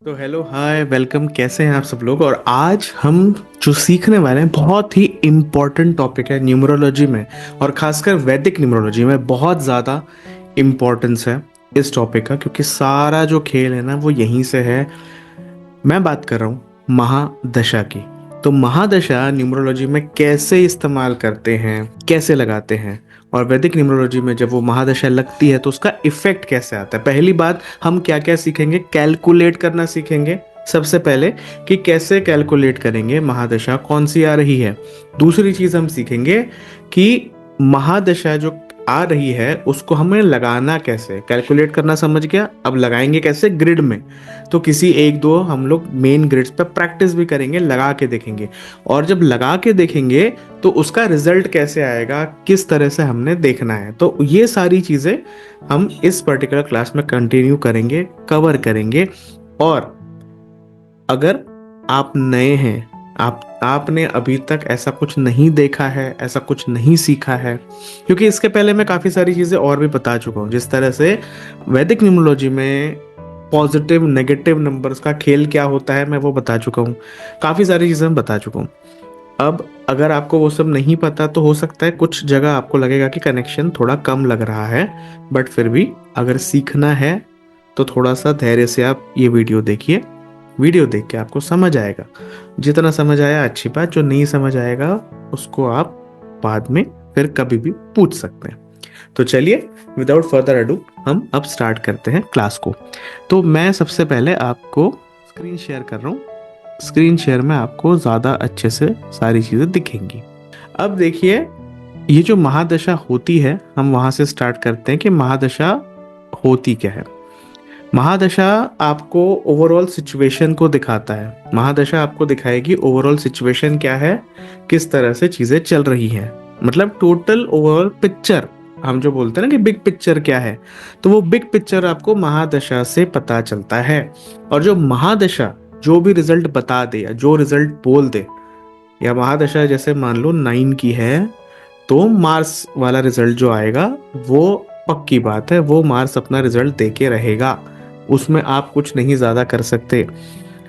तो hello hi welcome, कैसे हैं आप सब लोग। और आज हम जो सीखने वाले हैं बहुत ही इम्पोर्टेंट टॉपिक है न्यूमरोलॉजी में, और खासकर वैदिक न्यूमरोलॉजी में बहुत ज़्यादा इम्पोर्टेंस है इस टॉपिक का, क्योंकि सारा जो खेल है ना वो यहीं से है। मैं बात कर रहा हूँ महादशा की। तो महादशा न्यूमरोलॉजी में कैसे इस्तेमाल करते हैं, कैसे लगाते हैं, और वैदिक न्यूमरोलॉजी में जब वो महादशा लगती है तो उसका इफेक्ट कैसे आता है। पहली बात, हम क्या क्या सीखेंगे, कैलकुलेट करना सीखेंगे सबसे पहले, कि कैसे कैलकुलेट करेंगे महादशा कौन सी आ रही है। दूसरी चीज हम सीखेंगे कि महादशा जो आ रही है उसको हमें लगाना कैसे, कैलकुलेट करना समझ गया, अब लगाएंगे कैसे, ग्रिड में। तो किसी एक दो हम लोग मेन ग्रिड्स पे प्रैक्टिस भी करेंगे, लगा के देखेंगे। और जब लगा के देखेंगे तो उसका रिजल्ट कैसे आएगा, किस तरह से हमने देखना है। तो ये सारी चीजें हम इस पर्टिकुलर क्लास में कंटिन्यू करेंगे, कवर करेंगे। और अगर आप नए हैं, आपने अभी तक ऐसा कुछ नहीं देखा है, ऐसा कुछ नहीं सीखा है, क्योंकि इसके पहले मैं काफ़ी सारी चीज़ें और भी बता चुका हूँ, जिस तरह से वैदिक न्यूमरोलॉजी में पॉजिटिव नेगेटिव नंबर्स का खेल क्या होता है मैं वो बता चुका हूँ। काफ़ी सारी चीज़ें मैं बता चुका हूँ। अब अगर आपको वो सब नहीं पता तो हो सकता है कुछ जगह आपको लगेगा कि कनेक्शन थोड़ा कम लग रहा है, बट फिर भी अगर सीखना है तो थोड़ा सा धैर्य से आप ये वीडियो देखिए। वीडियो देख के आपको समझ आएगा। जितना समझ आया अच्छी बात, जो नहीं समझ आएगा उसको आप बाद में फिर कभी भी पूछ सकते हैं। तो चलिए, विदाउट फर्दर अडू हम अब स्टार्ट करते हैं क्लास को। तो मैं सबसे पहले आपको स्क्रीन शेयर कर रहा हूँ। स्क्रीन शेयर में आपको ज़्यादा अच्छे से सारी चीज़ें दिखेंगी। अब देखिए, ये जो महादशा होती है, हम वहाँ से स्टार्ट करते हैं कि महादशा होती क्या है। महादशा आपको ओवरऑल सिचुएशन को दिखाता है। महादशा आपको दिखाएगी ओवरऑल सिचुएशन क्या है, किस तरह से चीजें चल रही हैं, मतलब टोटल ओवरऑल पिक्चर। हम जो बोलते हैं ना कि बिग पिक्चर क्या है, तो वो बिग पिक्चर आपको महादशा से पता चलता है। और जो महादशा जो भी रिजल्ट बता दे या जो रिजल्ट बोल दे, या महादशा जैसे मान लो 9 की है तो मार्स वाला रिजल्ट जो आएगा वो पक्की बात है, वो मार्स अपना रिजल्ट दे के रहेगा, उसमें आप कुछ नहीं ज्यादा कर सकते।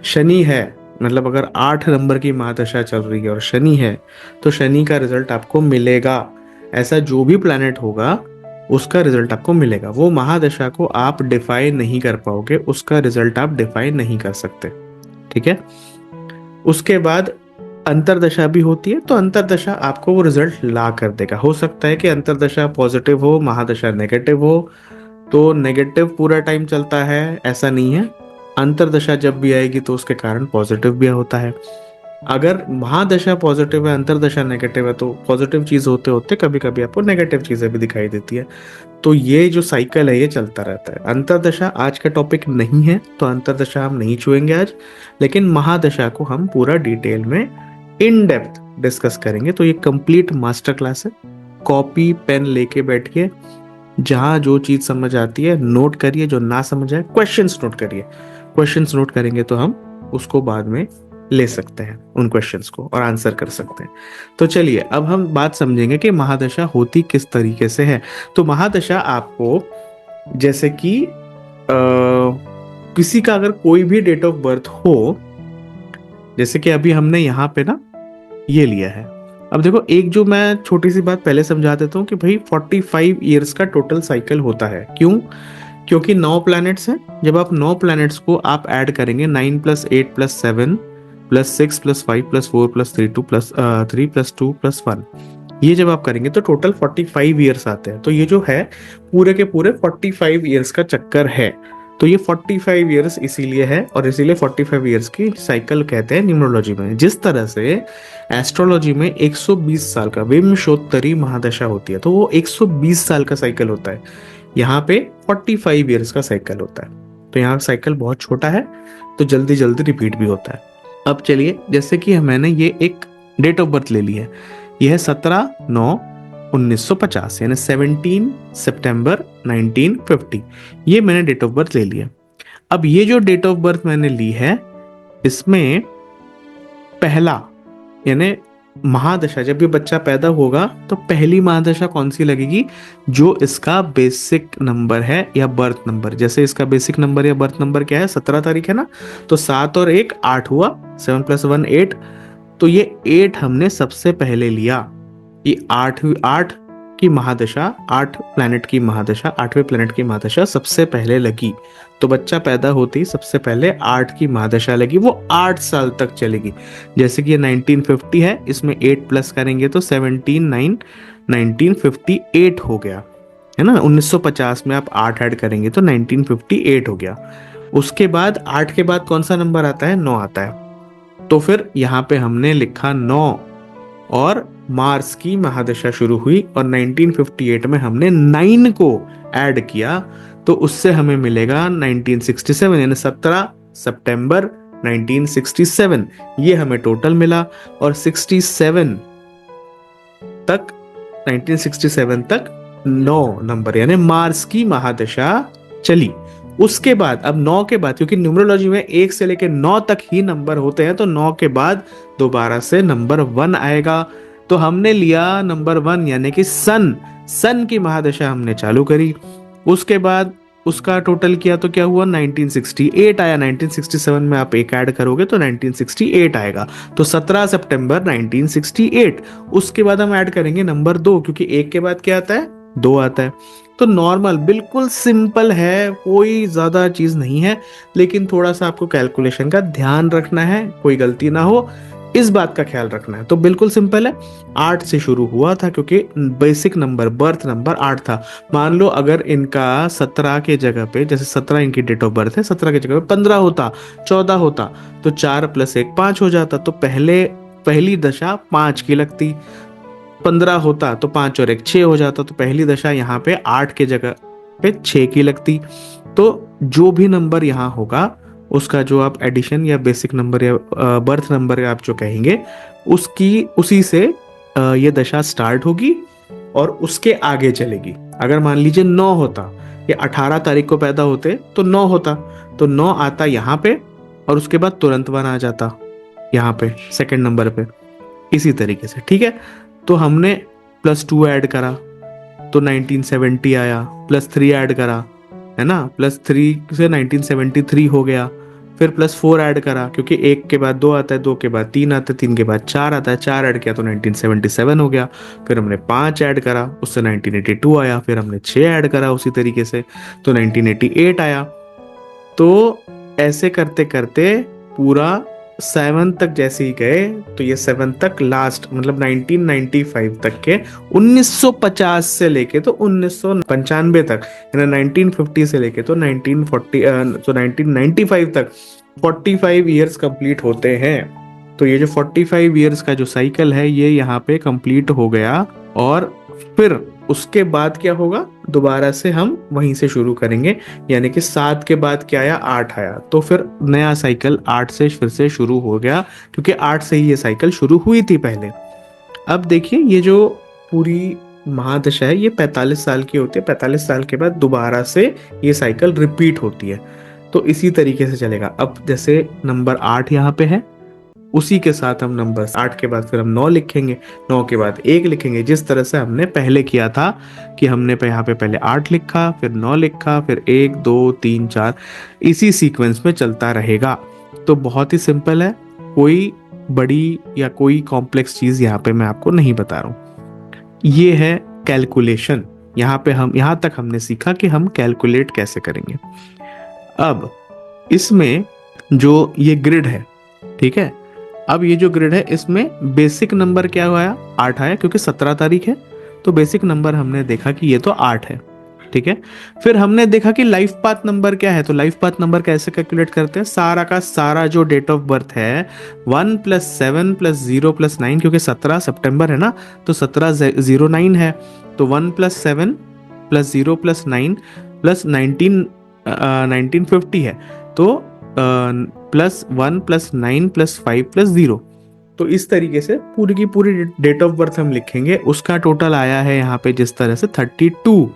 शनि है, मतलब अगर 8 नंबर की महादशा चल रही है और शनि है तो शनि का रिजल्ट आपको मिलेगा। ऐसा जो भी प्लैनेट होगा उसका रिजल्ट आपको मिलेगा। वो महादशा को आप डिफाइन नहीं कर पाओगे, उसका रिजल्ट आप डिफाइन नहीं कर सकते। ठीक है। उसके बाद अंतरदशा भी होती है, तो अंतरदशा आपको वो रिजल्ट ला कर देगा। हो सकता है कि अंतरदशा पॉजिटिव हो, महादशा नेगेटिव हो, तो नेगेटिव पूरा टाइम चलता है ऐसा नहीं है। अंतरदशा जब भी आएगी तो उसके कारण पॉजिटिव भी होता है। अगर महादशा पॉजिटिव है, अंतरदशा नेगेटिव है, तो पॉजिटिव चीज होते होते कभी कभी आपको नेगेटिव चीजें भी दिखाई देती है। तो ये जो साइकिल है ये चलता रहता है। अंतरदशा आज का टॉपिक नहीं है, तो अंतरदशा हम नहीं छुएंगे आज, लेकिन महादशा को हम पूरा डिटेल में इन डेप्थ डिस्कस करेंगे। तो ये कंप्लीट मास्टर क्लास है। कॉपी पेन लेके बैठिए, जहां जो चीज समझ आती है नोट करिए, जो ना समझ आए क्वेश्चंस नोट करिए। क्वेश्चंस नोट करेंगे तो हम उसको बाद में ले सकते हैं, उन क्वेश्चंस को, और आंसर कर सकते हैं। तो चलिए अब हम बात समझेंगे कि महादशा होती किस तरीके से है। तो महादशा आपको, जैसे कि किसी का अगर कोई भी डेट ऑफ बर्थ हो, जैसे कि अभी हमने यहाँ पे ना ये लिया है। अब देखो, एक जो मैं छोटी सी बात पहले समझा देता हूँ कि भाई 45 ईयर्स का टोटल साइकिल होता है। क्यों? क्योंकि 9 प्लैनेट्स हैं। जब आप 9 प्लैनेट्स को आप ऐड करेंगे, 9 + 8 + 7 + 6 + 5 + 4 + 3 + 2 + 1, ये जब आप करेंगे तो टोटल 45 ईयर्स आते हैं। तो ये जो है पूरे के पूरे 45 ईयर्स का चक्कर है। तो ये 45 ईयर्स इसीलिए है, और इसीलिए 45 ईयर्स की साइकिल कहते हैं न्यूमरोलॉजी में। जिस तरह से एस्ट्रोलॉजी में 120 साल का विमशोत्तरी महादशा होती है, तो वो 120 साल का साइकिल होता है। यहाँ पे 45 ईयर्स का साइकिल होता है। तो यहाँ साइकिल बहुत छोटा है, तो जल्दी जल्दी रिपीट भी होता है। अब चलिए, जैसे कि मैंने ये एक डेट ऑफ बर्थ ले ली है। यह है 17/9/1950, यानी 17 सितंबर 1950। ये मैंने डेट ऑफ बर्थ ले लिया। अब ये जो डेट ऑफ बर्थ मैंने ली है, इसमें पहला, यानी महादशा, जब ये बच्चा पैदा होगा तो पहली महादशा कौन सी लगेगी? जो इसका बेसिक नंबर है या बर्थ नंबर। जैसे इसका बेसिक नंबर या बर्थ नंबर क्या है? 17 तारीख है ना, तो 7 और 1 8 हुआ, 7 + 1 8। तो ये 8 हमने सबसे पहले लिया। ये 8 की महादशा, 8 प्लैनेट की महादशा, 8वें प्लैनेट की महादशा सबसे पहले लगी। तो बच्चा पैदा होते ही सबसे पहले 8 की महादशा लगी, वो 8 साल तक चलेगी। जैसे कि ये 1950 है, इसमें 8 प्लस करेंगे तो 1958 हो गया, है ना। 1950 में आप 8 ऐड करेंगे तो 1958 हो गया। उसके बाद 8 के बाद कौन सा नंबर आता है? 9 आता है। तो फिर यहाँ पे हमने लिखा 9, और मार्स की महादशा शुरू हुई और 1958 में हमने 9 को ऐड किया, तो उससे हमें मिलेगा 1967, यानी 17 सितंबर 1967। ये हमें टोटल मिला। और 67 तक, 1967 तक 9 नंबर यानी मार्स की महादशा चली। उसके बाद अब 9 के बाद, क्योंकि न्यूमरोलॉजी में 1 से लेकर 9 तक ही नंबर होते हैं, तो 9 के बाद दोबारा से नंबर 1 आएगा। तो हमने लिया नंबर 1 यानी कि सन की महादशा हमने चालू करी। उसके बाद उसका टोटल किया तो क्या हुआ? 1968 आया। 1967 में आप एक ऐड करोगे तो 1968 आएगा। तो 17 सितंबर 1968। उसके बाद हम ऐड करेंगे नंबर 2, क्योंकि 1 के बाद क्या आता है? 2 आता है। तो नॉर्मल, बिल्कुल सिंपल है, कोई ज्यादा चीज नहीं है, लेकिन थोड़ा सा आपको कैलकुलेशन का ध्यान रखना है, कोई गलती ना हो, इस बात का ख्याल रखना है। तो बिल्कुल सिंपल है, 8 से शुरू हुआ था क्योंकि बेसिक नंबर, बर्थ नंबर 8 था। मान लो अगर इनका 17 के जगह पे, जैसे 17 इनकी डेट ऑफ बर्थ है, 17 के जगह पे 15 होता, 14 होता, तो 4 + 1 5 हो जाता। तो पहली दशा 5 की लगती। 15 होता तो 5 और 1 6 हो जाता, तो पहली दशा यहाँ पे 8 के जगह पे 6 की लगती। तो जो भी नंबर यहाँ होगा, उसका जो आप एडिशन या बेसिक नंबर या बर्थ नंबर आप जो कहेंगे, उसी से ये दशा स्टार्ट होगी और उसके आगे चलेगी। अगर मान लीजिए 9 होता, या 18 तारीख को पैदा होते तो 9 होता, तो 9 आता यहाँ पे और उसके बाद तुरंत 1 आ जाता यहाँ पे सेकंड नंबर पे, इसी तरीके से। ठीक है, तो हमने +2 ऐड करा तो 1970 आया, +3 ऐड करा, है ना, +3 से 1973 हो गया। फिर +4 ऐड करा, क्योंकि 1 के बाद 2 आता है, 2 के बाद 3 आता है, 3 के बाद 4 आता है, 4 ऐड किया तो 1977 हो गया। फिर हमने 5 ऐड करा, उससे 1982 आया। फिर हमने 6 ऐड करा उसी तरीके से, तो 1988 आया। तो ऐसे करते करते पूरा 7 तक जैसे ही गए, तो ये 7 तक लास्ट, मतलब 1995 तक के, 1950 से लेके तो 1995 तक, यानी 1950 से लेके तो 1995 तक 45 ईयर्स कंप्लीट होते हैं। तो ये जो 45 ईयर्स का जो साइकिल है, ये यहाँ पे कंप्लीट हो गया। और फिर उसके बाद क्या होगा? दोबारा से हम वहीं से शुरू करेंगे, यानी कि 7 के बाद क्या आया? 8 आया। तो फिर नया साइकिल 8 से फिर से शुरू हो गया, क्योंकि 8 से ही ये साइकिल शुरू हुई थी पहले। अब देखिए, ये जो पूरी महादशा है, ये 45 साल की होती है। 45 साल के बाद दोबारा से ये साइकिल रिपीट होती है। तो इसी तरीके से चलेगा। अब जैसे नंबर 8 यहाँ पे है, उसी के साथ हम नंबर 8 के बाद फिर हम 9 लिखेंगे, 9 के बाद 1 लिखेंगे, जिस तरह से हमने पहले किया था कि हमने यहाँ पे पहले 8 लिखा, फिर 9 लिखा, फिर 1 2 3 4, इसी सीक्वेंस में चलता रहेगा। तो बहुत ही सिंपल है, कोई बड़ी या कोई कॉम्प्लेक्स चीज यहाँ पे मैं आपको नहीं बता रहा हूँ। ये है कैलकुलेशन। यहाँ तक हमने सीखा कि हम कैलकुलेट कैसे करेंगे। अब इसमें जो ये ग्रिड है, ठीक है, अब ये जो ग्रिड है, इसमें बेसिक नंबर क्या आया? 8 आया, क्योंकि 17 तारीख है, तो बेसिक नंबर हमने देखा कि ये तो 8 है। ठीक है, फिर हमने देखा कि लाइफ पाथ नंबर क्या है। तो लाइफ पाथ नंबर कैसे कैलकुलेट करते हैं? सारा का सारा जो डेट ऑफ बर्थ है, 1 + 7 + 0 + 9, क्योंकि 17 सितंबर है ना, तो 1709 है, तो 1 + 7 + 0 + 9 + 1950 है, तो +1 + 9 + 5 + 0। तो इस तरीके से पूरी की पूरी डेट ऑफ बर्थ हम लिखेंगे। उसका टोटल आया है यहाँ पे जिस तरह से 32।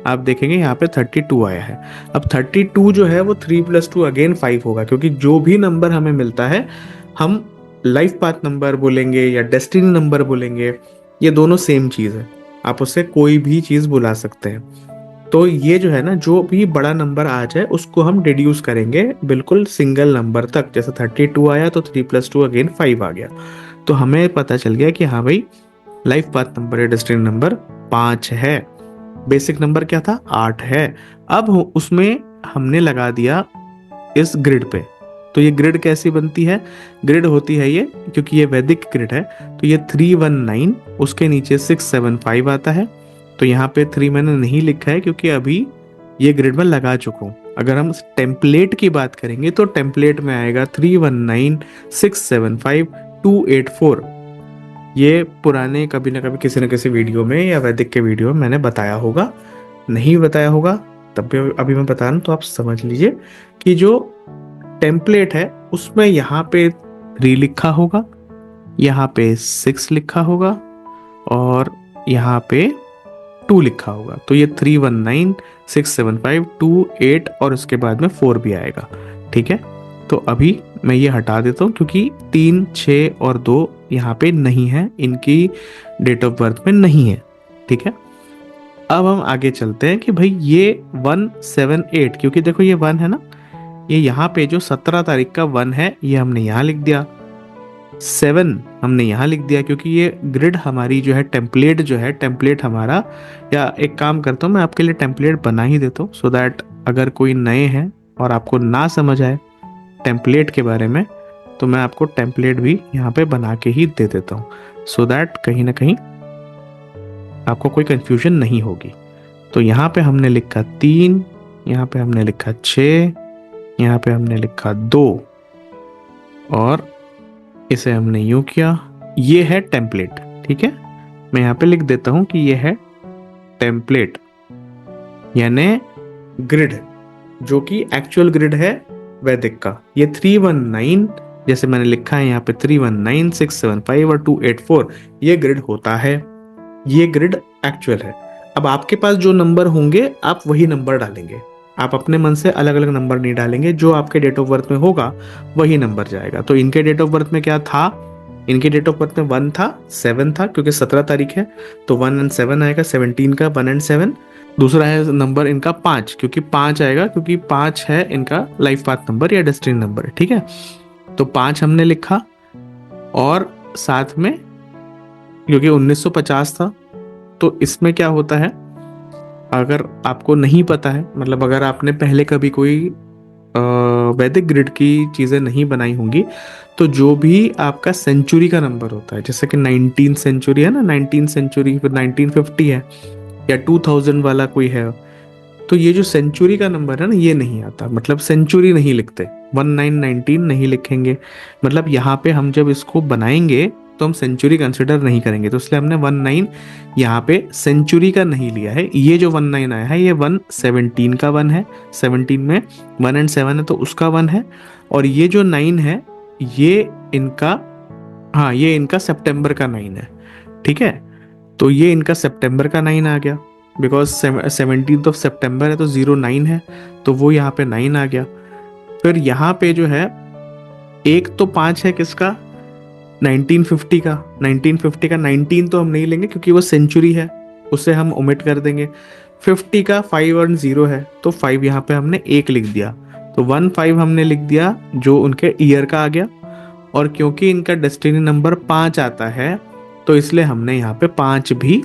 आप देखेंगे यहाँ पे 32 आया है। अब 32 जो है वो 3 + 2 अगेन 5 होगा, क्योंकि जो भी नंबर हमें मिलता है, हम लाइफ पाथ नंबर बोलेंगे या डेस्टिनी नंबर बोलेंगे, ये दोनों सेम चीज़ है, आप उससे कोई भी चीज़ बुला सकते हैं। तो ये जो है ना, जो भी बड़ा नंबर आ जाए उसको हम डिड्यूस करेंगे बिल्कुल सिंगल नंबर तक। जैसे 32 आया तो 3 + 2 अगेन 5 आ गया, तो हमें पता चल गया कि हाँ भाई लाइफ पाथ नंबर या डेस्टिनी नंबर 5 है। बेसिक नंबर क्या था, 8 है। अब उसमें हमने लगा दिया इस ग्रिड पे। तो ये ग्रिड कैसी बनती है, ग्रिड होती है ये, क्योंकि ये वैदिक ग्रिड है, तो ये 319, उसके नीचे 675 आता है। तो यहाँ पे 3 मैंने नहीं लिखा है क्योंकि अभी ये ग्रिड में लगा चुका हूँ। अगर हम टेम्पलेट की बात करेंगे तो टेम्पलेट में आएगा 319 675 284। ये पुराने कभी ना कभी किसी न किसी वीडियो में या वैदिक के वीडियो में मैंने बताया होगा, नहीं बताया होगा तब भी अभी मैं बता रहा हूँ, तो आप समझ लीजिए कि जो टेम्पलेट है उसमें यहाँ पे 3 लिखा होगा, यहाँ पे 6 लिखा होगा और यहाँ पे 2 लिखा होगा। तो ये 319 675 28 और उसके बाद में 4 भी आएगा। ठीक है, तो अभी मैं ये हटा देता हूँ क्योंकि 3 6 और 2 यहाँ पे नहीं है, इनकी डेट ऑफ बर्थ में नहीं है। ठीक है, अब हम आगे चलते हैं कि भाई ये 178, क्योंकि देखो ये 1 है ना, ये यहाँ पे जो 17 तारीख का 1 है ये हमने यहाँ लिख दिया, 7 हमने यहाँ लिख दिया, क्योंकि ये ग्रिड हमारी जो है टेम्पलेट जो है, टेम्पलेट हमारा, या एक काम करता हूँ मैं आपके लिए टेम्पलेट बना ही देता हूँ, सो दैट अगर कोई नए हैं और आपको ना समझ आए टेम्पलेट के बारे में तो मैं आपको टेम्पलेट भी यहाँ पे बना के ही दे देता हूँ, सो दैट कहीं ना कहीं आपको कोई कंफ्यूजन नहीं होगी। तो यहाँ पे हमने लिखा 3, यहाँ पे हमने लिखा 6, यहाँ पे हमने लिखा 2 और इसे हमने यूं किया। ये है टेम्पलेट। ठीक है, मैं यहाँ पे लिख देता हूं कि ये है टेम्पलेट यानी ग्रिड, जो कि एक्चुअल ग्रिड है वैदिक का। ये 319 जैसे मैंने लिखा है यहाँ पे 319 675 और 284 ये ग्रिड होता है, ये ग्रिड एक्चुअल है। अब आपके पास जो नंबर होंगे आप वही नंबर डालेंगे, आप अपने मन से अलग अलग नंबर नहीं डालेंगे, जो आपके डेट ऑफ बर्थ में होगा वही नंबर जाएगा। तो इनके डेट ऑफ बर्थ में क्या था, इनके डेट ऑफ बर्थ में 1 था, 7 था, क्योंकि 17 तारीख है तो 1 और 7 आएगा, 17 का 1 और 7। दूसरा है नंबर इनका 5, क्योंकि 5 आएगा, क्योंकि 5 है इनका लाइफ पाथ नंबर या डेस्टिनी नंबर। ठीक है, तो 5 हमने लिखा और साथ में क्योंकि 1950 था तो इसमें क्या होता है, अगर आपको नहीं पता है, मतलब अगर आपने पहले कभी कोई वैदिक ग्रिड की चीज़ें नहीं बनाई होंगी, तो जो भी आपका सेंचुरी का नंबर होता है, जैसे कि 19 सेंचुरी है ना, 19 सेंचुरी, फिर 1950 है या 2000 वाला कोई है, तो ये जो सेंचुरी का नंबर है ना ये नहीं आता, मतलब सेंचुरी नहीं लिखते, 1919 नहीं लिखेंगे। मतलब यहाँ पे हम जब इसको बनाएंगे तो हम सेंचुरी कंसिडर नहीं करेंगे, तो इसलिए हमने 19 यहाँ पे सेंचुरी का नहीं लिया है। ये जो 19 आया है ये 117 का 1 है, 17 में 1 और 7 है तो उसका 1 है, और ये जो 9 है ये इनका, हाँ ये इनका सितंबर का 9 है। ठीक है, तो ये इनका सितंबर का 9 आ गया, बिकॉज 17 ऑफ सितंबर है तो 09 है, तो वो यहाँ पे 9 आ गया। फिर यहाँ पे जो है एक तो 5 है किसका, 1950 का, 1950 का 19 तो हम नहीं लेंगे क्योंकि वो सेंचुरी है, उसे हम ओमिट कर देंगे। 50 का 5 और 0 है तो 5 यहाँ पे हमने 1 लिख दिया, तो 15 हमने लिख दिया जो उनके ईयर का आ गया, और क्योंकि इनका डेस्टिनी नंबर 5 आता है तो इसलिए हमने यहाँ पे 5 भी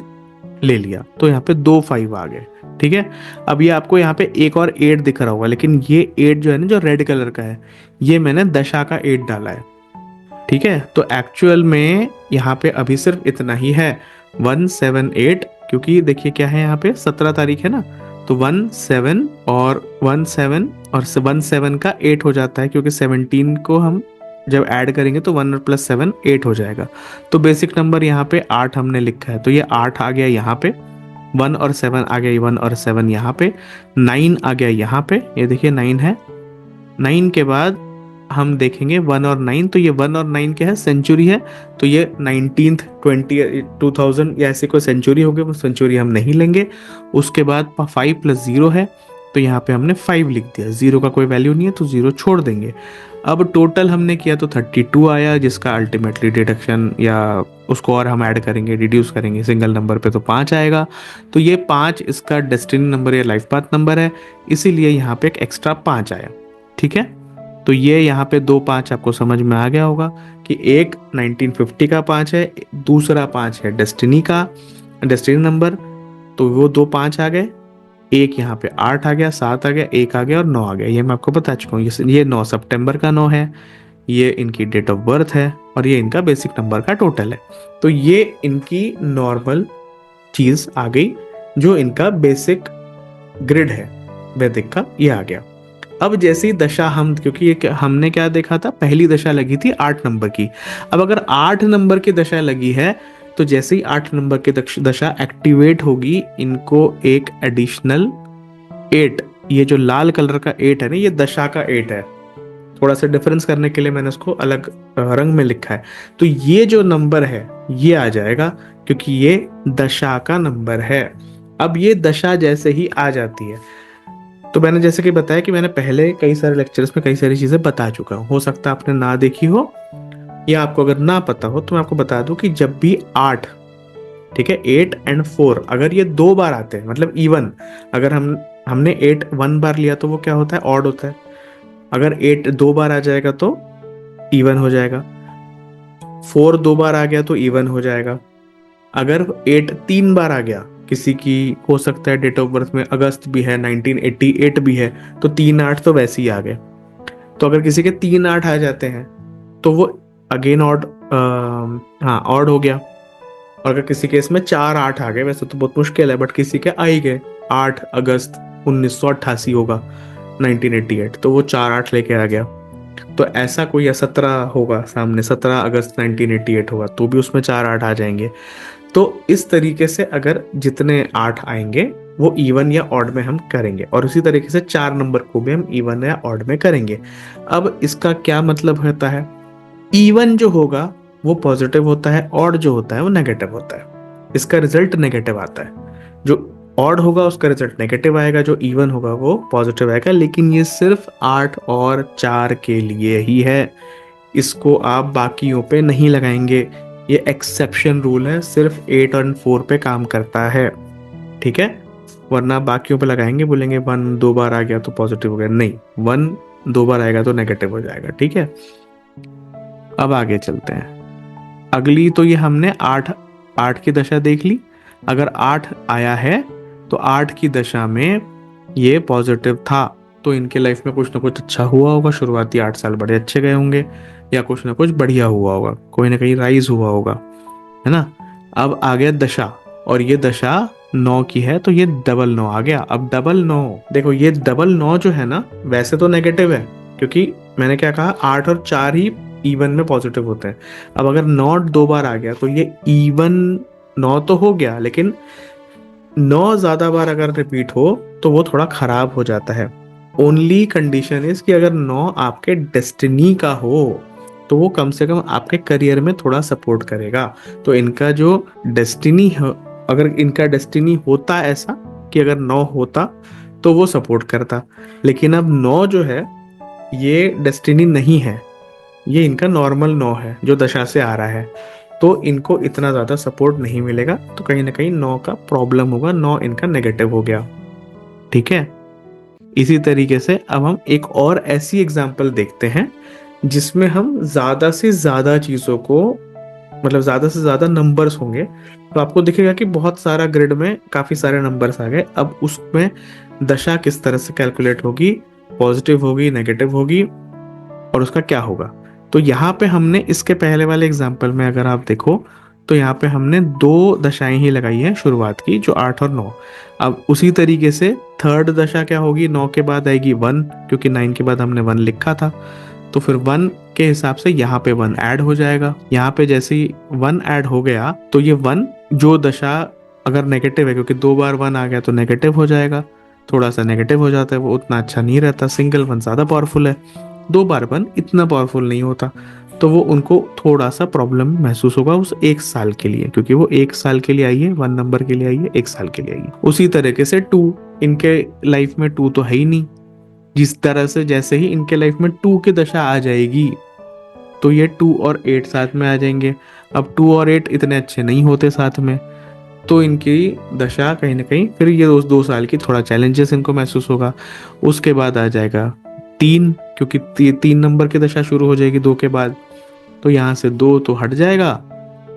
ले लिया, तो यहाँ पे 2 5 आ गए। ठीक है, अब ये आपको यहाँ पे एक और 8 दिख रहा होगा, लेकिन ये 8 जो है ना, जो रेड कलर का है, ये मैंने दशा का 8 डाला है। ठीक है, तो एक्चुअल में यहाँ पे अभी सिर्फ इतना ही है 178, क्योंकि देखिए क्या है यहाँ पे 17 तारीख है ना, तो 17 और 17 और 17 का 8 हो जाता है, क्योंकि 17 को हम जब ऐड करेंगे तो 1 और +7 8 हो जाएगा। तो बेसिक नंबर यहाँ पे 8 हमने लिखा है, तो ये 8 आ गया यहाँ पे, 1 और 7 आ गया, 1 और 7 यहाँ पे, 9 आ गया यहाँ पे, ये देखिए 9 है। 9 के बाद हम देखेंगे 1 और 9, तो ये 1 और 9 क्या है, सेंचुरी है, तो ये 19th 2000 या ऐसे कोई सेंचुरी होगी, वो सेंचुरी हम नहीं लेंगे। उसके बाद 5 + 0 है, तो यहाँ पे हमने 5 लिख दिया, जीरो का कोई वैल्यू नहीं है तो जीरो छोड़ देंगे। अब टोटल हमने किया तो 32 आया, जिसका अल्टीमेटली डिडक्शन या उसको और हम ऐड करेंगे, रिड्यूस करेंगे सिंगल नंबर पे तो 5 आएगा। तो ये 5 इसका डेस्टिनी नंबर या लाइफ पाथ नंबर है, इसीलिए यहाँ पे एक एक्स्ट्रा 5 आया। ठीक है, तो ये यहाँ पे 2 5 आपको समझ में आ गया होगा कि एक 1950 का 5 है, दूसरा 5 है डेस्टिनी नंबर, तो वो 2 5 आ गए, एक यहाँ पे 8 आ गया, 7 आ गया, 1 आ गया और 9 आ गया। ये मैं आपको बता चुका हूँ, ये 9 सितंबर का 9 है, ये इनकी डेट ऑफ बर्थ है और ये इनका बेसिक नंबर का टोटल है। तो ये इनकी नॉर्मल चीज आ गई, जो इनका बेसिक ग्रिड है वैदिक का, ये आ गया। अब जैसी दशा हम, क्योंकि ये हमने क्या देखा था, पहली दशा लगी थी 8 नंबर की। अब अगर 8 नंबर की दशा लगी है तो जैसे ही 8 नंबर की दशा एक्टिवेट होगी, इनको एक एडिशनल 8, ये जो लाल कलर का 8 है ना, ये दशा का 8 है। थोड़ा सा डिफरेंस करने के लिए मैंने उसको अलग रंग में लिखा है। तो ये जो नंबर है ये आ जाएगा, क्योंकि ये दशा का नंबर है। अब ये दशा जैसे ही आ जाती है, तो मैंने जैसे कि बताया कि मैंने पहले कई सारे लेक्चर्स में कई सारी चीजें बता चुका हूँ, हो सकता है आपने ना देखी हो या आपको अगर ना पता हो तो मैं आपको बता दूं कि जब भी 8, ठीक है, 8 एंड 4 अगर ये 2 बार आते हैं, मतलब इवन, अगर हमने 8 1 बार लिया तो वो क्या होता है, ऑड होता है। अगर 8 2 बार आ जाएगा तो इवन हो जाएगा, 4 2 बार आ गया तो इवन हो जाएगा। अगर 8 3 बार आ गया, किसी की हो सकता है डेट ऑफ बर्थ में अगस्त भी है, 1988 भी है, तो 3 8 तो वैसे ही आ गए। तो अगर किसी के 3 8 आ जाते हैं तो वो अगेन ऑड, हाँ ऑड हो गया। और अगर किसी केस में 4 8 आ गए, वैसे तो बहुत मुश्किल है, बट किसी के आ ही गए, 8 अगस्त 1988 होगा 1988, तो वो 4 8 लेके आ गया। तो ऐसा कोई, या 17 होगा सामने, 17 अगस्त 1988 होगा तो भी उसमें 4 8 आ जाएंगे। तो इस तरीके से अगर जितने 8 आएंगे वो इवन या ऑड में हम करेंगे, और उसी तरीके से 4 नंबर को भी हम इवन या ऑड में करेंगे। अब इसका क्या मतलब होता है, इवन जो होगा वो पॉजिटिव होता है, ऑड जो होता है वो नेगेटिव होता है, इसका रिजल्ट नेगेटिव आता है। जो ऑड होगा उसका रिजल्ट नेगेटिव आएगा, जो इवन होगा वो पॉजिटिव आएगा। लेकिन ये सिर्फ 8 और 4 के लिए ही है, इसको आप बाकियों पे नहीं लगाएंगे, ये एक्सेप्शन रूल है, सिर्फ 8 और 4 पे काम करता है। ठीक है, वरना बाकियों पे लगाएंगे, बोलेंगे 1 2 बार आ गया तो पॉजिटिव हो गया, नहीं, 1 2 बार आएगा तो नेगेटिव हो जाएगा। ठीक है, अब आगे चलते हैं। अगली तो ये हमने 8 की दशा देख ली। अगर 8 आया है तो 8 की दशा में ये पॉजिटिव था, तो इनके लाइफ में कुछ ना कुछ अच्छा हुआ होगा, शुरुआती 8 साल बड़े अच्छे गए होंगे, या कुछ ना कुछ बढ़िया हुआ होगा, कोई ना कहीं राइज हुआ होगा, है ना। अब आ गया दशा, और ये दशा 9 की है, तो ये डबल 9 आ गया। अब डबल 9, देखो ये डबल 9 जो है ना, वैसे तो नेगेटिव है, क्योंकि मैंने क्या कहा, 8 और 4 ही इवन में पॉजिटिव होते हैं। अब अगर 9 2 बार आ गया तो ये इवन 9 तो हो गया, लेकिन 9 ज्यादा बार अगर रिपीट हो तो वो थोड़ा खराब हो जाता है। ओनली कंडीशन इज कि अगर 9 आपके डेस्टिनी का हो तो वो कम से कम आपके करियर में थोड़ा सपोर्ट करेगा। तो इनका जो डेस्टिनी है, अगर इनका डेस्टिनी होता ऐसा कि अगर 9 होता तो वो सपोर्ट करता, लेकिन अब 9 जो है ये डेस्टिनी नहीं है, ये इनका नॉर्मल 9 है जो दशा से आ रहा है, तो इनको इतना ज्यादा सपोर्ट नहीं मिलेगा। तो कहीं ना कहीं 9 का प्रॉब्लम होगा, 9 इनका नेगेटिव हो गया। ठीक है, इसी तरीके से अब हम एक और ऐसी एग्जांपल देखते हैं जिसमें हम ज्यादा से ज्यादा चीजों को, मतलब ज्यादा से ज्यादा नंबर्स होंगे, तो आपको दिखेगा कि बहुत सारा ग्रिड में काफी सारे नंबर्स आ गए। अब उसमें दशा किस तरह से कैलकुलेट होगी, पॉजिटिव होगी, नेगेटिव होगी, और उसका क्या होगा। तो यहाँ पे हमने इसके पहले वाले एग्जाम्पल में अगर आप देखो तो यहाँ पे हमने 2 दशाएं ही लगाई है शुरुआत की, जो 8 और 9। अब उसी तरीके से थर्ड दशा क्या होगी, 9 के बाद आएगी 1, क्योंकि 9 के बाद हमने 1 लिखा था, तो फिर 1 के हिसाब से यहाँ पे 1 ऐड हो जाएगा। यहाँ पे जैसे ही 1 ऐड हो गया तो ये 1 जो दशा अगर नेगेटिव है, क्योंकि 2 बार 1 आ गया तो नेगेटिव हो जाएगा, थोड़ा सा नेगेटिव हो जाता है, वो उतना अच्छा नहीं रहता। सिंगल 1 ज्यादा पावरफुल है, 2 बार 1 इतना पावरफुल नहीं होता, तो वो उनको थोड़ा सा प्रॉब्लम महसूस होगा उस 1 साल के लिए, क्योंकि वो 1 साल के लिए आई है, 1 नंबर के लिए आई है, 1 साल के लिए आई है। उसी तरीके से 2 इनके लाइफ में 2 तो है ही नहीं। जिस तरह से जैसे ही इनके लाइफ में 2 की दशा आ जाएगी तो ये 2 और 8 साथ में आ जाएंगे। अब 2 और 8 इतने अच्छे नहीं होते साथ में, तो इनकी दशा कहीं ना कहीं फिर ये 2 साल की थोड़ा चैलेंजेस इनको महसूस होगा। उसके बाद आ जाएगा 3, क्योंकि 3 नंबर की दशा शुरू हो जाएगी 2 के बाद। तो यहाँ से 2 तो हट जाएगा,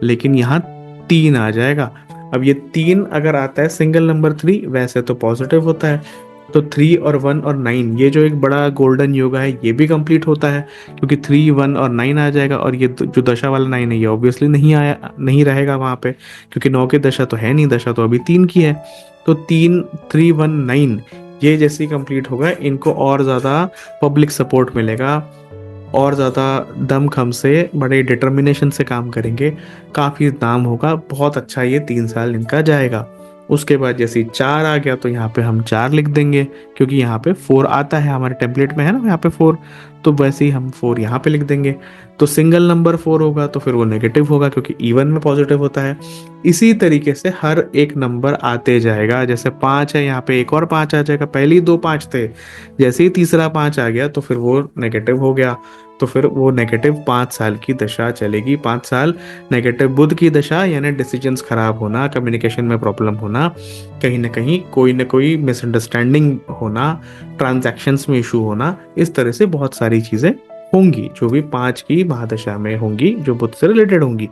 लेकिन यहाँ 3 आ जाएगा। अब ये 3 अगर आता है सिंगल नंबर 3, वैसे तो पॉजिटिव होता है। तो 3 और 1 और 9, ये जो एक बड़ा गोल्डन योगा है ये भी कंप्लीट होता है, क्योंकि 3, 1 और 9 आ जाएगा। और ये जो दशा वाला 9 है ये ऑब्वियसली नहीं रहेगा वहां पे, क्योंकि 9 की दशा तो है नहीं, दशा तो अभी 3 की है। तो 3, 3, 1, 9 ये जैसे ही कंप्लीट होगा, इनको और ज़्यादा पब्लिक सपोर्ट मिलेगा, और ज़्यादा दमखम से, बड़े डिटर्मिनेशन से काम करेंगे, काफ़ी नाम होगा, बहुत अच्छा ये 3 साल इनका जाएगा। उसके बाद जैसे ही 4 आ गया तो यहाँ पे हम 4 लिख देंगे, क्योंकि यहाँ पे 4 आता है हमारे टेम्पलेट में, है ना, यहाँ पे 4। तो वैसे ही हम 4 यहाँ पे लिख देंगे। तो सिंगल नंबर 4 होगा तो फिर वो नेगेटिव होगा, क्योंकि इवन में पॉजिटिव होता है। इसी तरीके से हर एक नंबर आते जाएगा। जैसे 5 है, यहाँ पे एक और 5 आ जाएगा। पहले ही 2 5 थे, जैसे ही तीसरा 5 आ गया तो फिर वो नेगेटिव हो गया। तो फिर वो नेगेटिव 5 साल की दशा चलेगी। 5 साल नेगेटिव बुध की दशा, यानी डिसीजंस खराब होना, कम्युनिकेशन में प्रॉब्लम होना, कहीं ना कोई मिसअंडरस्टैंडिंग होना, ट्रांजैक्शंस में इशू होना, इस तरह से बहुत सारी चीजें होंगी जो भी 5 की महादशा में होंगी, जो बुध से रिलेटेड होंगी।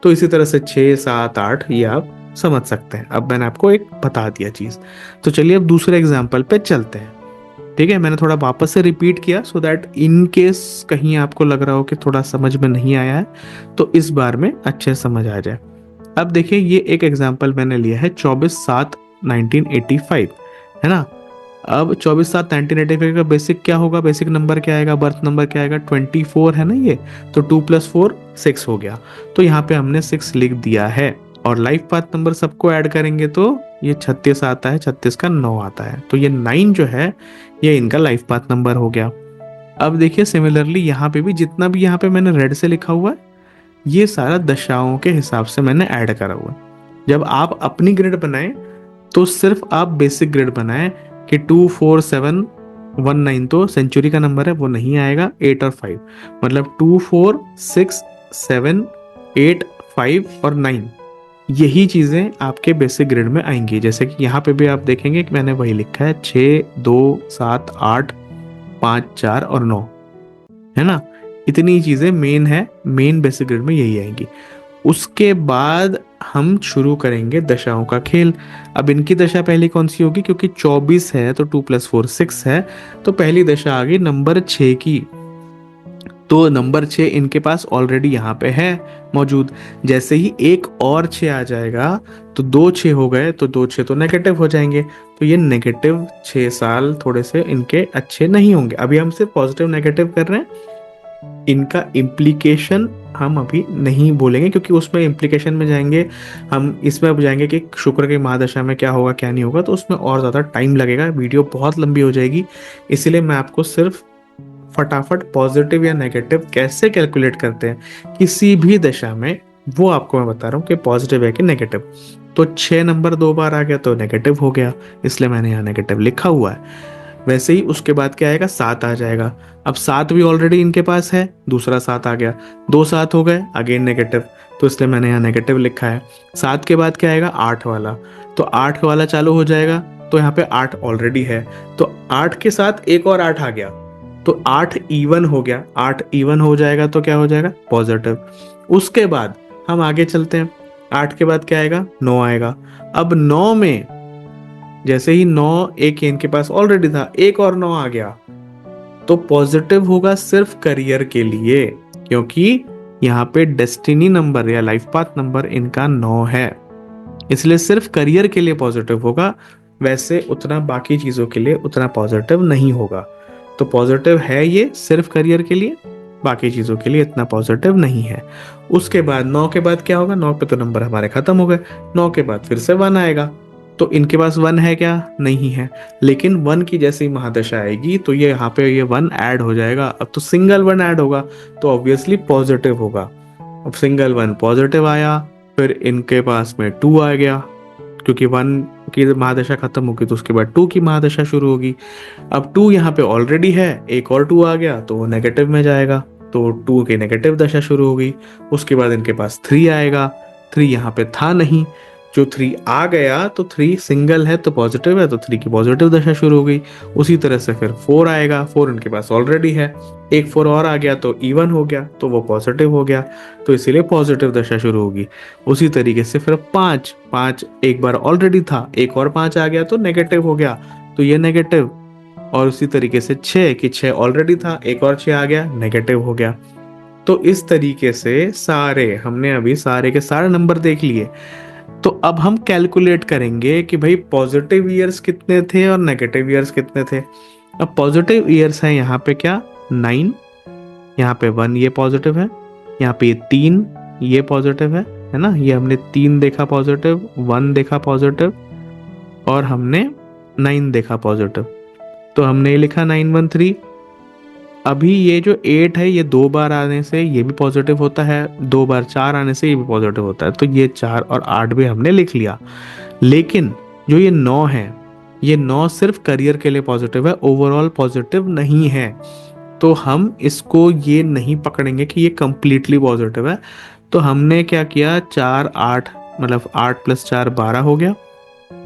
तो इसी तरह से 6, 7, 8 ये आप समझ सकते हैं। अब मैंने आपको एक बता दिया चीज। तो चलिए अब दूसरे एग्जाम्पल पे चलते हैं। ठीक है, मैंने थोड़ा वापस से रिपीट किया सो दैट इन केस कहीं आपको लग रहा हो कि थोड़ा समझ में नहीं आया है, तो इस बार में अच्छे समझ आ जाए। अब देखिए, ये एक एग्जांपल मैंने लिया है 24/7/1985, है ना। अब 24/7/1985 का बेसिक क्या होगा, बेसिक नंबर क्या आएगा, बर्थ नंबर क्या आएगा, 24 है ना ये। तो 2 + 4 6 हो गया। तो यहाँ पे हमने 6 लिख दिया है। और लाइफ पाथ नंबर सबको ऐड करेंगे तो ये 36 आता है, 36 का 9 आता है। तो ये 9 जो है ये इनका लाइफ पाथ नंबर हो गया। अब देखिए सिमिलरली यहाँ पे भी जितना भी यहाँ पे मैंने रेड से लिखा हुआ है, ये सारा दशाओं के हिसाब से मैंने ऐड करा हुआ है। जब आप अपनी ग्रिड बनाएं तो सिर्फ आप बेसिक ग्रिड बनाएं कि 2, 4, 7, 1, 9 तो सेंचुरी का नंबर है, वो नहीं आएगा। 8 और 5 मतलब 2, 4, 6, 7, 8, 5 और 9, यही चीजें आपके बेसिक ग्रिड में आएंगी। जैसे कि यहाँ पे भी आप देखेंगे कि मैंने वही लिखा है, 6, 2, 7, 8, 5, 4 और 9, है ना। इतनी चीजें मेन है, मेन बेसिक ग्रिड में यही आएंगी। उसके बाद हम शुरू करेंगे दशाओं का खेल। अब इनकी दशा पहली कौन सी होगी, क्योंकि 24 है तो 2 + 4 6 है। तो पहली दशा आ गई नंबर 6 की। तो नंबर 6 इनके पास ऑलरेडी यहाँ पे है मौजूद। जैसे ही एक और 6 आ जाएगा तो 2 6 हो गए, तो 2 6 तो नेगेटिव हो जाएंगे। तो ये नेगेटिव 6 साल थोड़े से इनके अच्छे नहीं होंगे। अभी हम सिर्फ पॉजिटिव नेगेटिव कर रहे हैं, इनका इम्प्लीकेशन हम अभी नहीं बोलेंगे, क्योंकि उसमें इम्प्लीकेशन में जाएंगे हम, इसमें अब जाएंगे कि शुक्र की महादशा में क्या होगा क्या नहीं होगा, तो उसमें और ज़्यादा टाइम लगेगा, वीडियो बहुत लंबी हो जाएगी। इसीलिए मैं आपको सिर्फ फटाफट पॉजिटिव या नेगेटिव कैसे कैलकुलेट करते हैं किसी भी दशा में, वो आपको मैं बता रहा हूँ कि पॉजिटिव है कि नेगेटिव। तो 6 नंबर 2 बार आ गया तो नेगेटिव हो गया, इसलिए मैंने यहाँ नेगेटिव लिखा हुआ है। वैसे ही उसके बाद क्या आएगा, 7 आ जाएगा। अब 7 भी ऑलरेडी इनके पास है, दूसरा 7 आ गया, 2 7 हो गए, अगेन नेगेटिव, तो इसलिए मैंने यहाँ नेगेटिव लिखा है। 7 के बाद क्या आएगा, 8 वाला, तो 8 वाला चालू हो जाएगा। तो यहाँ पे 8 ऑलरेडी है, तो 8 के साथ एक और 8 आ गया, तो 8 इवन हो गया। 8 इवन हो जाएगा तो क्या हो जाएगा, पॉजिटिव। उसके बाद हम आगे चलते हैं, 8 के बाद क्या आएगा, 9 आएगा। अब 9 में जैसे ही 9 एक इनके पास ऑलरेडी था, एक और 9 आ गया, तो पॉजिटिव होगा सिर्फ करियर के लिए, क्योंकि यहाँ पे डेस्टिनी नंबर या लाइफ पाथ नंबर इनका 9 है, इसलिए सिर्फ करियर के लिए पॉजिटिव होगा। वैसे उतना बाकी चीजों के लिए उतना पॉजिटिव नहीं होगा। तो पॉजिटिव है ये सिर्फ करियर के लिए, बाकी चीजों के लिए इतना पॉजिटिव नहीं है। उसके बाद 9 के बाद क्या होगा, 9 पे तो नंबर हमारे खत्म हो गए। 9 के बाद फिर से 1 आएगा, तो इनके पास 1 है क्या, नहीं है। लेकिन 1 की जैसे ही महादशा आएगी तो ये यहाँ पे ये 1 ऐड हो जाएगा। अब तो सिंगल 1 ऐड होगा तो ऑब्वियसली पॉजिटिव होगा। अब सिंगल 1 पॉजिटिव आया, फिर इनके पास में 2 आ गया, क्योंकि 1 की महादशा खत्म होगी तो उसके बाद 2 की महादशा शुरू होगी। अब 2 यहाँ पे ऑलरेडी है, एक और 2 आ गया तो वो नेगेटिव में जाएगा, तो 2 की नेगेटिव दशा शुरू होगी। उसके बाद इनके पास 3 आएगा, 3 यहाँ पे था नहीं, जो 3 आ गया तो 3 सिंगल है तो पॉजिटिव है, तो 3 की पॉजिटिव दशा शुरू हो गई। उसी तरह से फिर 4 आएगा, 4 इनके पास ऑलरेडी है, एक 4 और आ गया तो इवन हो गया, तो वो पॉजिटिव हो गया, तो इसीलिए पॉजिटिव दशा शुरू होगी। उसी तरीके से फिर 5, 5 एक बार ऑलरेडी था, एक और 5 आ गया तो नेगेटिव हो गया, तो ये नेगेटिव। और उसी तरीके से 6 कि 6 ऑलरेडी था, एक और 6 आ गया, नेगेटिव हो गया। तो इस तरीके से सारे हमने अभी सारे के सारे नंबर देख लिए। तो अब हम कैलकुलेट करेंगे कि भाई पॉजिटिव ईयर्स कितने थे और नेगेटिव ईयर्स कितने थे। अब पॉजिटिव ईयर्स है यहाँ पे क्या 9, यहाँ पे 1 ये पॉजिटिव है, यहाँ पे 3 ये पॉजिटिव है ना, ये हमने 3 देखा पॉजिटिव, 1 देखा पॉजिटिव और हमने 9 देखा पॉजिटिव, तो हमने ये लिखा 913। अभी ये जो 8 है ये 2 बार आने से ये भी पॉजिटिव होता है, 2 बार 4 आने से ये भी पॉजिटिव होता है, तो ये 4 और 8 भी हमने लिख लिया। लेकिन जो ये 9 है, ये 9 सिर्फ करियर के लिए पॉजिटिव है, ओवरऑल पॉजिटिव नहीं है, तो हम इसको ये नहीं पकड़ेंगे कि ये कंप्लीटली पॉजिटिव है। तो हमने क्या किया, 4 8 मतलब 8 + 4 12 हो गया,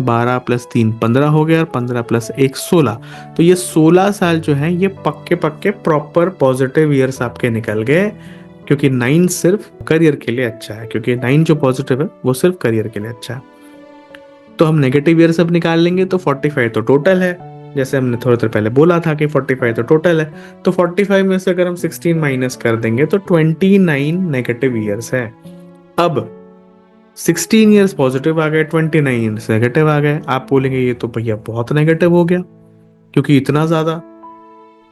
12 + 3 15 हो गया और 15 + 1 16। तो ये 16 साल जो है ये पक्के पक्के प्रॉपर पॉजिटिव ईयर्स आपके निकल गए, क्योंकि 9 सिर्फ करियर के लिए अच्छा है, क्योंकि 9 जो पॉजिटिव है वो सिर्फ करियर के लिए अच्छा है। तो हम नेगेटिव ईयर सब निकाल लेंगे, तो 45 तो टोटल है, जैसे हमने थोड़ी देर पहले बोला था कि 45 तो टोटल है। तो 45 में से अगर हम 16 माइनस कर देंगे तो 29 नेगेटिव ईयर्स है। अब 16 ईयर्स पॉजिटिव आ गए, 29 ईयर्स नेगेटिव आ गए। आप बोलेंगे ये तो भैया बहुत नेगेटिव हो गया, क्योंकि इतना ज्यादा,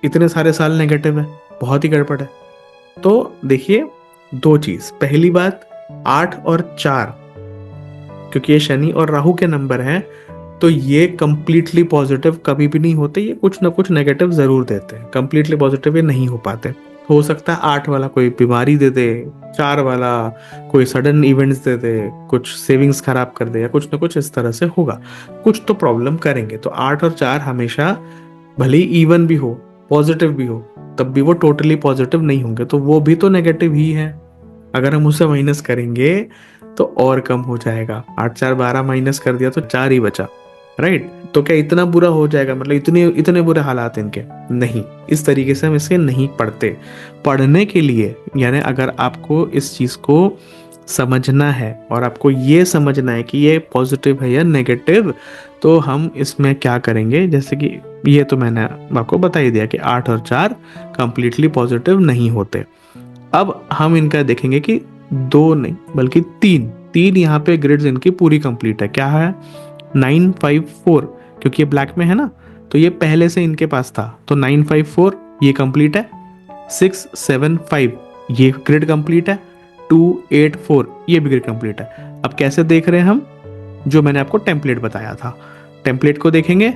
इतने सारे साल नेगेटिव है, बहुत ही गड़बड़ है। तो देखिए दो चीज, पहली बात 8 और 4, क्योंकि ये शनि और राहु के नंबर हैं, तो ये कंप्लीटली पॉजिटिव कभी भी नहीं होते, ये कुछ ना कुछ नेगेटिव जरूर देते हैं, कंप्लीटली पॉजिटिव ये नहीं हो पाते। हो सकता है 8 वाला कोई बीमारी दे दे, 4 वाला कोई सडन इवेंट्स दे दे, कुछ सेविंग्स खराब कर दे, या कुछ ना कुछ इस तरह से होगा, कुछ तो प्रॉब्लम करेंगे। तो 8 और 4 हमेशा भले ही इवन भी हो, पॉजिटिव भी हो, तब भी वो टोटली पॉजिटिव नहीं होंगे, तो वो भी तो नेगेटिव ही है। अगर हम उसे माइनस करेंगे तो और कम हो जाएगा, 8 4 12 माइनस कर दिया तो 4 ही बचा, राइट। तो क्या इतना बुरा हो जाएगा, मतलब इतने इतने बुरे हालात इनके नहीं, इस तरीके से हम इसके नहीं पढ़ते। पढ़ने के लिए यानी अगर आपको इस चीज को समझना है और आपको ये समझना है कि ये पॉजिटिव है या नेगेटिव, तो हम इसमें क्या करेंगे, जैसे कि ये तो मैंने आपको बता ही दिया कि 8 और 4 कंप्लीटली पॉजिटिव नहीं होते। अब हम इनका देखेंगे कि 2 नहीं बल्कि 3 यहाँ पे ग्रिड्स इनकी पूरी कंप्लीट है। क्या है 954, क्योंकि ये ब्लैक में है ना, तो ये पहले से इनके पास था, तो 954 ये कंप्लीट है, 675 ये ग्रिड कंप्लीट है, 284 ये भी ग्रिड कंप्लीट है। अब कैसे देख रहे हैं हम, जो मैंने आपको टेम्पलेट बताया था, टेम्पलेट को देखेंगे।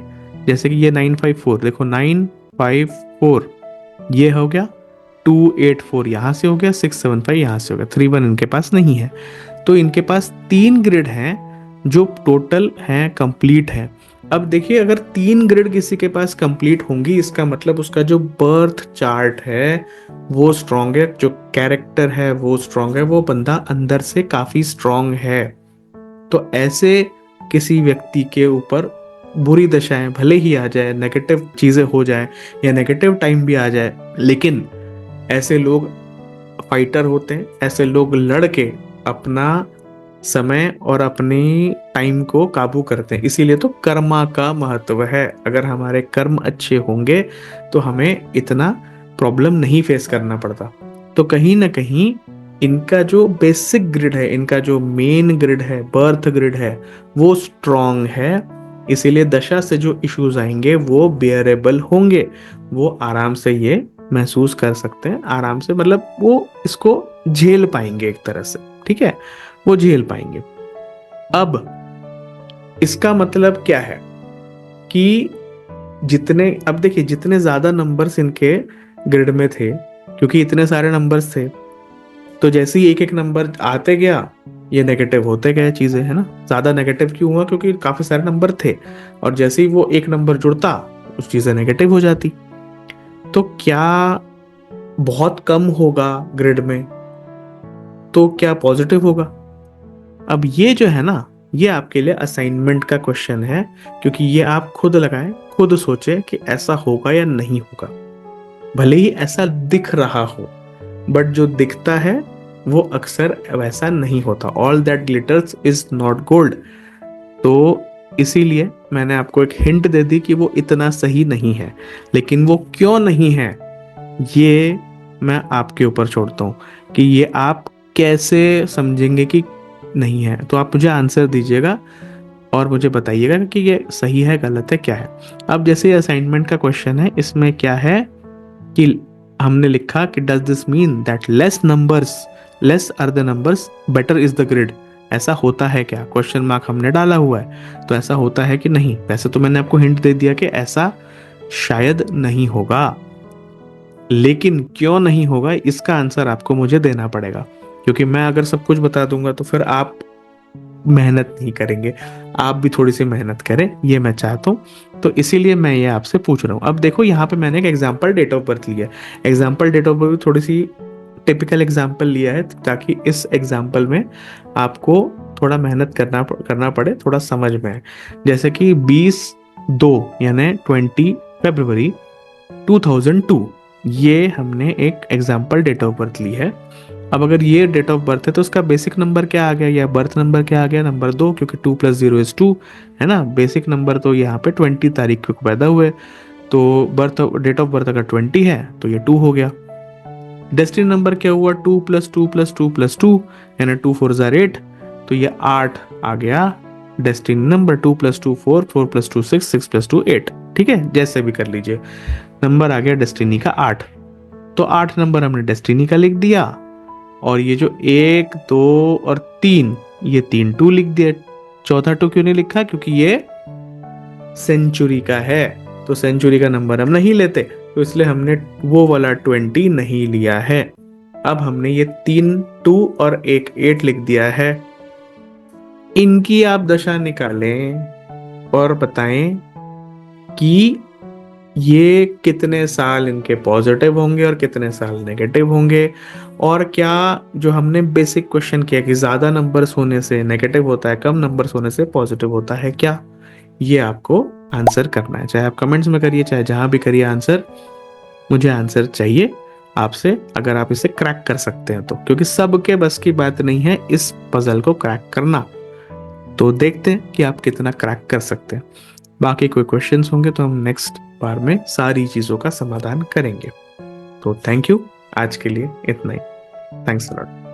जैसे कि ये 954 देखो, 954 ये हो गया, 284 यहाँ से हो गया, 675 यहाँ से हो गया, 31 इनके पास नहीं है। तो इनके पास 3 ग्रिड हैं जो टोटल हैं, कंप्लीट है। अब देखिए अगर 3 ग्रिड किसी के पास कंप्लीट होंगी, इसका मतलब उसका जो बर्थ चार्ट है वो स्ट्रांग है, जो कैरेक्टर है वो स्ट्रांग है, वो बंदा अंदर से काफी स्ट्रांग है। तो ऐसे किसी व्यक्ति के ऊपर बुरी दशाएं भले ही आ जाए, नेगेटिव चीजें हो जाए या नेगेटिव टाइम भी आ जाए, लेकिन ऐसे लोग फाइटर होते हैं, ऐसे लोग लड़के अपना समय और अपनी टाइम को काबू करते हैं। इसीलिए तो कर्मा का महत्व है। अगर हमारे कर्म अच्छे होंगे तो हमें इतना प्रॉब्लम नहीं फेस करना पड़ता। तो कहीं ना कहीं इनका जो बेसिक ग्रिड है, इनका जो मेन ग्रिड है, बर्थ ग्रिड है, वो स्ट्रॉन्ग है। इसीलिए दशा से जो इश्यूज आएंगे वो बेयरेबल होंगे, वो आराम से ये महसूस कर सकते हैं, आराम से, मतलब वो इसको झेल पाएंगे एक तरह से, ठीक है, वो झेल पाएंगे। अब इसका मतलब क्या है कि जितने, अब देखिए जितने ज्यादा नंबर्स इनके ग्रिड में थे, क्योंकि इतने सारे नंबर्स थे, तो जैसे ही एक एक नंबर आते गया ये नेगेटिव होते गए चीजें, है ना। ज्यादा नेगेटिव क्यों हुआ, क्योंकि काफी सारे नंबर थे, और जैसे ही वो एक नंबर जुड़ता उस चीजें नेगेटिव हो जाती। तो क्या बहुत कम होगा ग्रिड में, तो क्या पॉजिटिव होगा। अब ये जो है ना, ये आपके लिए असाइनमेंट का क्वेश्चन है, क्योंकि ये आप खुद लगाएं, खुद सोचें कि ऐसा होगा या नहीं होगा। भले ही ऐसा दिख रहा हो, बट जो दिखता है वो अक्सर वैसा नहीं होता। All that glitters is not gold. तो इसीलिए मैंने आपको एक हिंट दे दी कि वो इतना सही नहीं है, लेकिन वो क्यों नहीं है ये मैं आपके ऊपर छोड़ता हूँ, कि ये आप कैसे समझेंगे कि नहीं है। तो आप मुझे आंसर दीजिएगा और मुझे बताइएगा कि ये सही है, गलत है, क्या है। अब जैसे असाइनमेंट का क्वेश्चन है, इसमें क्या है कि हमने लिखा कि does this mean that less are the numbers better is the grid. ऐसा होता है क्या, क्वेश्चन मार्क हमने डाला हुआ है, तो ऐसा होता है कि नहीं। वैसे तो मैंने आपको हिंट दे दिया कि ऐसा शायद नहीं होगा, लेकिन क्यों नहीं होगा इसका आंसर आपको मुझे देना पड़ेगा, क्योंकि मैं अगर सब कुछ बता दूंगा तो फिर आप मेहनत नहीं करेंगे। आप भी थोड़ी सी मेहनत करें, ये मैं चाहता हूँ। तो इसीलिए मैं ये आपसे पूछ रहा हूँ। अब देखो यहाँ पे मैंने एक एग्जाम्पल डेट ऑफ बर्थ लिया है। एग्जाम्पल डेट ऑफ बर्थ भी थोड़ी सी टिपिकल एग्जाम्पल लिया है, ताकि इस एग्जाम्पल में आपको थोड़ा मेहनत करना पड़े, थोड़ा समझ में आए। जैसे कि 20/2 यानी 20 फरवरी 2002, ये हमने एक एग्जाम्पल डेट ऑफ बर्थ ली है। अब अगर ये डेट ऑफ बर्थ है तो उसका बेसिक नंबर क्या आ गया, या बर्थ नंबर क्या आ गया, नंबर 2, क्योंकि 2 + 0 = 2, है ना। बेसिक नंबर तो यहाँ पे 20 तारीख को पैदा हुए, तो बर्थ डेट ऑफ बर्थ अगर 20 है तो ये 2 हो गया। डेस्टिनी नंबर क्या हुआ, 2 + 2 + 2 + 2, यानी 2 × 4 = 8, तो ये 8 आ गया डेस्टिनी नंबर। 2 + 2 4, 4 + 2 6, 6 + 2 8, ठीक है, जैसे भी कर लीजिए। नंबर आ गया डेस्टिनी का 8, तो 8 नंबर हमने डेस्टिनी का लिख दिया। और ये जो 1 2 और 3, ये 3 2 लिख दिया। चौथा 2 क्यों नहीं लिखा, क्योंकि ये सेंचुरी का है, तो सेंचुरी का नंबर हम नहीं लेते, तो इसलिए हमने वो वाला 20 नहीं लिया है। अब हमने ये 3 2 और एक 8 लिख दिया है। इनकी आप दशा निकालें और बताएं कि ये कितने साल इनके पॉजिटिव होंगे और कितने साल नेगेटिव होंगे। और क्या जो हमने बेसिक क्वेश्चन किया कि ज्यादा नंबर्स होने से नेगेटिव होता है, कम नंबर्स होने से पॉजिटिव होता है, क्या ये आपको आंसर करना है। चाहे आप कमेंट्स में करिए, चाहे जहां भी करिए आंसर, मुझे आंसर चाहिए आपसे, अगर आप इसे क्रैक कर सकते हैं तो, क्योंकि सबके बस की बात नहीं है इस पजल को क्रैक करना। तो देखते हैं कि आप कितना क्रैक कर सकते हैं। बाकी कोई क्वेश्चंस होंगे तो हम नेक्स्ट बार में सारी चीजों का समाधान करेंगे। तो थैंक यू, आज के लिए इतना ही। Thanks a lot.